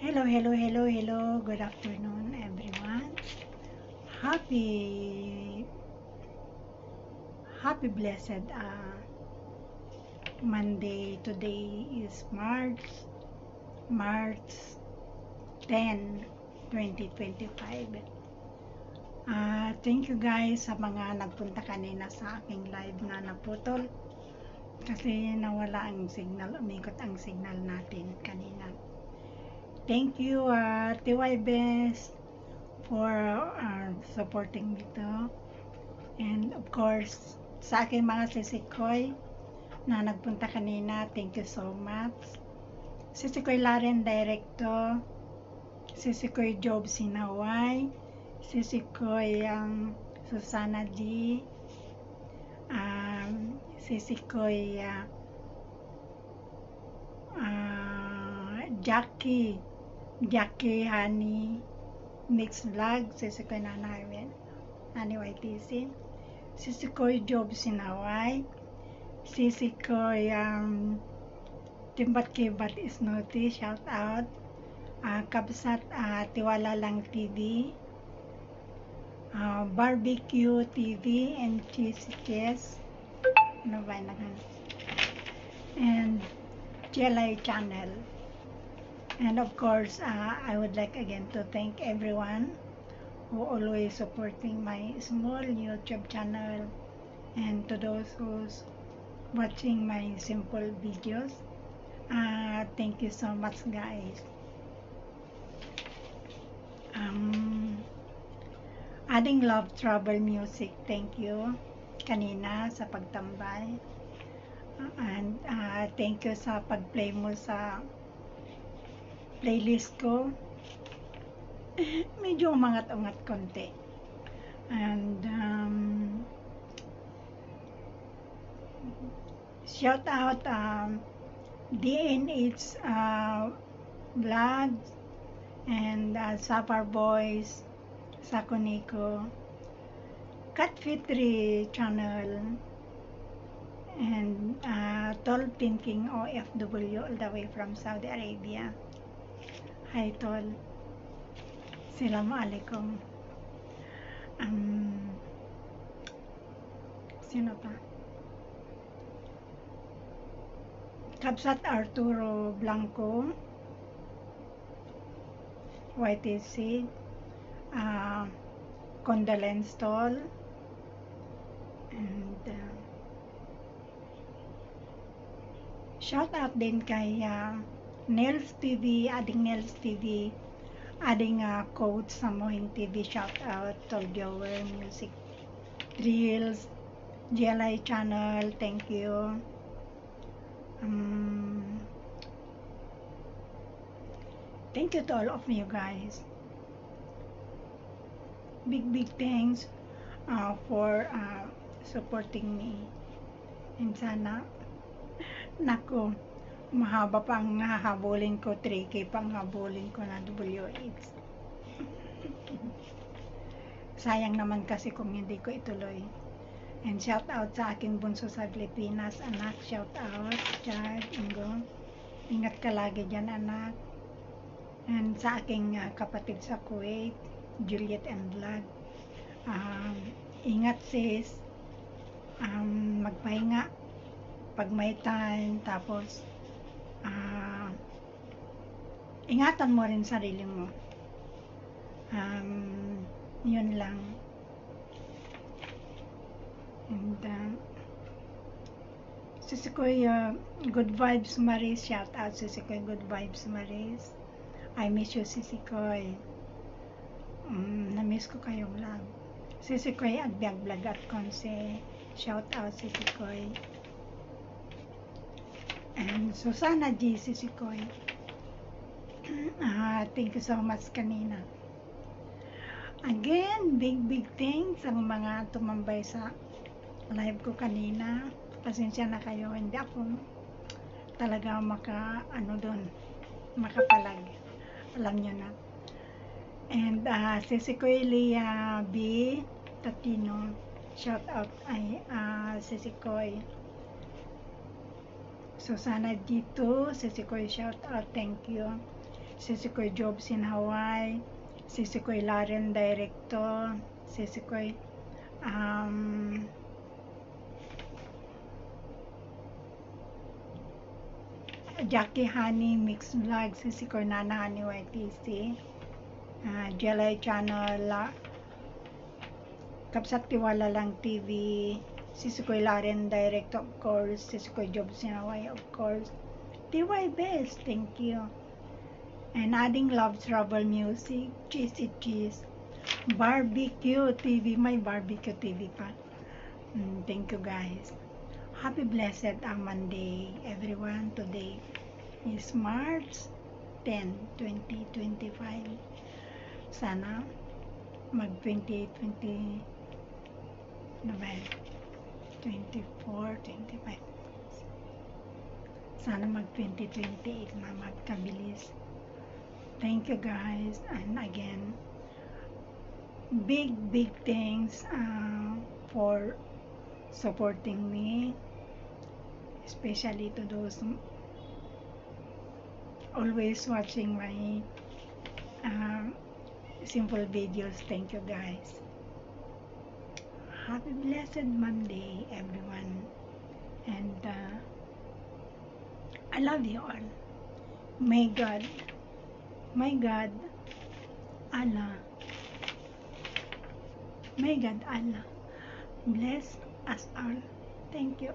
Hello, hello, hello, hello. Good afternoon, everyone. Happy, happy blessed Monday. Today is March 10, 2025. Thank you guys sa mga nagpunta kanina sa aking live na naputol kasi nawala ang signal, umikot ang signal natin kanina. Thank you, TY Best, for supporting me to. And of course, sa aking mga sisikoy na nagpunta kanina, thank you so much. Sisikoy Laren Directo, Sisikoy Job Sinaway, Sisikoy Susana G, Sisikoy Jackie Honey Mix Vlog, Sisikoy Nanay YTC, Sisikoy Job Sinaway, Sisikoy Timbat Kibat Isnoti, shout out, Kabsat Tiwala Lang TV, Barbecue TV and Cheese, ano ba naman, and Jelay Channel. And of course, I would like again to thank everyone who always supporting my small YouTube channel, and to those who's watching my simple videos. Thank you so much, guys. Adding Love Travel Music, thank you kanina sa pagtambay. And thank you sa pag-play mo sa playlist ko. Medyo umangat-ungat konti. And shout out DNH Vlogs and Sapar Boys, Sakoniko, Kat Fitri channel, and Tol Thinking OFW all the way from Saudi Arabia. Hi Tol. Assalamualaikum. Sino pa? Kabsat Arturo Blanco, YTC, Condolence Tol, and shout out din kay Nels TV, Ading Nels TV, Ading Coach sa Mohing TV, shout out, Tol Jower Music, Drills, GLI Channel, thank you. Thank you to all of you guys. Big thanks for supporting me. And sana, nako, mahaba pang hahabulin ko, 3K pang hahabulin ko na WH. Sayang naman kasi kung hindi ko ituloy. And shout out sa aking bunso sa Pilipinas, anak, shout out, Chad, Ingo. Ingat ka lagi dyan, anak. And sa aking kapatid sa Kuwait, Juliet and Vlad. Ingat sis, magpahinga pag may time, tapos ingatan mo rin sarili mo. Yun lang. And Sisikoy Good Vibes Maris, shout out Sisikoy Good Vibes Maris. I miss you, Sisikoy. Na-miss ko kayong lang. Sisikoy Agbiag Vlog at Conce, shout out Sisikoy. And Susana G, Sisikoy. Thank you so much kanina. Again, big thanks sa mga tumambay sa live ko kanina. Pasensya na kayo, hindi ako talaga makapalag. Alam nyo na. And Sisikoy Leah B Tatino, shout out ay Sisikoy. Susana G2, Sisikoy, shout out, thank you. Sisikoy Jobs in Hawaii, Sisikoy Laren Director, Sisikoy Jackie Honey Mix Vlog, Sisikoy Nana Honey YTC, Jelay Channel, Kapsat Tiwala Lang TV, Sisikoy Laren Direct, of course, Sisikoy Jobs in Hawaii, of course, TY Best, thank you, and Adding Love Travel Music, Cheesy Cheese, Barbecue TV, may Barbecue TV pa. Thank you guys. Happy blessed Monday, everyone. Today is March 10, 2025. Sana mag-2020 na ba? 24, 25. Sana mag-2028 na magkabilis. Thank you guys. And again, big thanks for supporting me, especially to those always watching my simple videos. Thank you guys. Happy blessed Monday, everyone, and I love you all. May God, Allah, may God Allah bless us all. Thank you.